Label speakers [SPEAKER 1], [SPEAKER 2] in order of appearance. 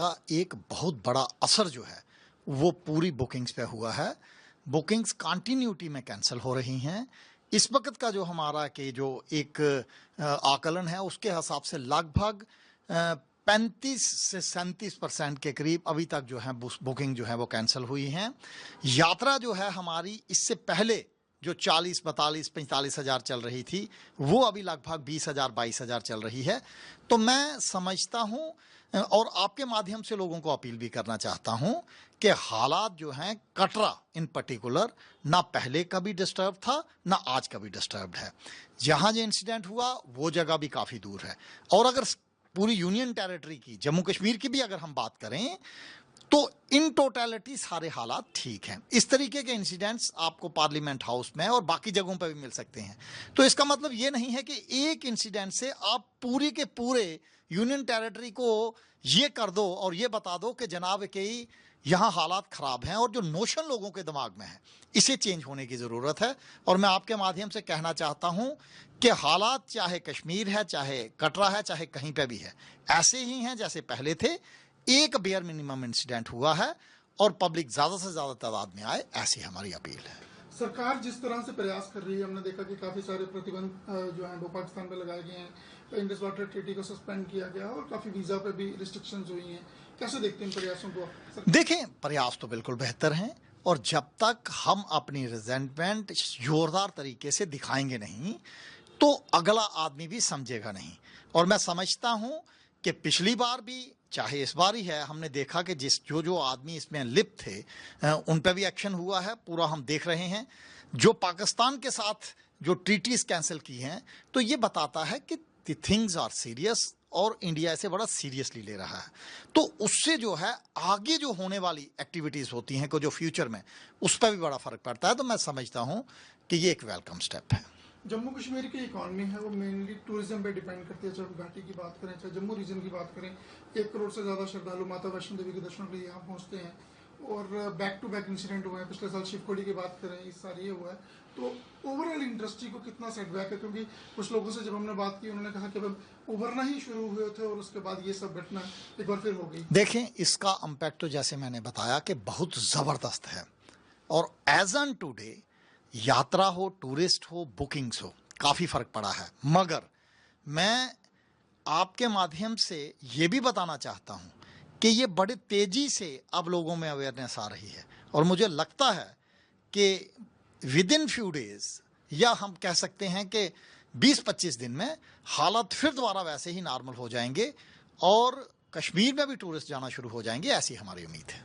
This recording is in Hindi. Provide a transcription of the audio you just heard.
[SPEAKER 1] का एक बहुत बड़ा असर जो है वो पूरी बुकिंग्स पे हुआ है। बुकिंग्स कंटिन्यूटी में कैंसिल हो रही हैं। इस वक्त का जो हमारा कि जो एक आकलन है उसके हिसाब से लगभग 35 से 37% के करीब अभी तक जो है बुकिंग जो है वो कैंसिल हुई हैं। यात्रा जो है हमारी इससे पहले जो 40, 42, 45 हज़ार चल रही थी वो अभी लगभग 20 हज़ार 22 हज़ार चल रही है। तो मैं समझता हूँ और आपके माध्यम से लोगों को अपील भी करना चाहता हूँ कि हालात जो हैं कटरा इन पर्टिकुलर ना पहले कभी डिस्टर्ब था ना आज कभी डिस्टर्ब्ड है। जहाँ जो इंसिडेंट हुआ वो जगह भी काफ़ी दूर है। और अगर पूरी यूनियन टेरिटरी की जम्मू कश्मीर की भी अगर हम बात करें तो इन टोटलिटी सारे हालात ठीक हैं। इस तरीके के इंसिडेंट्स आपको पार्लियामेंट हाउस में और बाकी जगहों पर भी मिल सकते हैं। तो इसका मतलब ये नहीं है कि एक इंसिडेंट से आप पूरी के पूरे यूनियन टेरिटरी को ये कर दो और ये बता दो कि जनाब के यहाँ हालात ख़राब हैं। और जो नोशन लोगों के दिमाग में है इसे चेंज होने की ज़रूरत है। और मैं आपके माध्यम से कहना चाहता हूँ कि हालात चाहे कश्मीर है, चाहे कटरा है, चाहे कहीं पर भी है, ऐसे ही हैं जैसे पहले थे। एक बेयर मिनिमम इंसिडेंट हुआ है और पब्लिक ज़्यादा से ज़्यादा तादाद में आए, ऐसी हमारी अपील है।
[SPEAKER 2] सरकार जिस तरह से प्रयास कर रही है, हमने देखा कि काफ़ी सारे प्रतिबंध जो हैं वो पाकिस्तान पर लगाए गए हैं। इंडस वाटर ट्रीटी को सस्पेंड किया गया और काफ़ी वीज़ा पे भी रिस्ट्रिक्शंस हुई हैं। कैसे देखते हैं इन प्रयासों को?
[SPEAKER 1] देखें, प्रयास तो बिल्कुल बेहतर हैं और जब तक हम अपनी रिजेंटमेंट जोरदार तरीके से दिखाएंगे नहीं तो अगला आदमी भी समझेगा नहीं। और मैं समझता हूँ कि पिछली बार भी चाहे इस बार ही है, हमने देखा कि जो आदमी इसमें लिप्त थे उन पर भी एक्शन हुआ है, पूरा हम देख रहे हैं। जो पाकिस्तान के साथ जो ट्रीटीज कैंसिल की हैं तो ये बताता है कि द थिंग्स आर सीरियस और इंडिया इसे बड़ा सीरियसली ले रहा है। तो उससे जो है आगे जो होने वाली एक्टिविटीज़ होती हैं को जो फ्यूचर में उस पर भी बड़ा फ़र्क पड़ता है। तो मैं समझता हूँ कि ये एक वेलकम स्टेप है।
[SPEAKER 2] जम्मू कश्मीर की इकॉनमी है वो मेनली टूरिज्म पे डिपेंड करती है। चाहे घाटी की बात करें, चाहे जम्मू रीजन की बात करें, 1 करोड़ से ज़्यादा श्रद्धालु माता वैष्णो देवी के दर्शन के लिए यहाँ पहुँचते हैं। और बैक टू बैक इंसिडेंट हुए हैं। पिछले साल शिवखोड़ी की बात करें, इस साल ये हुआ है। तो ओवरऑल इंडस्ट्री को कितना सेटबैक है? क्योंकि कुछ लोगों से जब हमने बात की उन्होंने कहा कि अब उभरना ही शुरू हुए थे और उसके बाद ये सब घटना एक बार फिर हो गई।
[SPEAKER 1] देखें, इसका इम्पैक्ट तो जैसे मैंने बताया कि बहुत ज़बरदस्त है। और एज ऑन टूडे यात्रा हो, टूरिस्ट हो, बुकिंग्स हो, काफ़ी फ़र्क पड़ा है। मगर मैं आपके माध्यम से ये भी बताना चाहता हूँ कि ये बड़े तेज़ी से अब लोगों में अवेयरनेस आ रही है। और मुझे लगता है कि विद इन फ्यू डेज़ या हम कह सकते हैं कि 20-25 दिन में हालात फिर दोबारा वैसे ही नॉर्मल हो जाएंगे और कश्मीर में भी टूरिस्ट जाना शुरू हो जाएंगे, ऐसी हमारी उम्मीद है।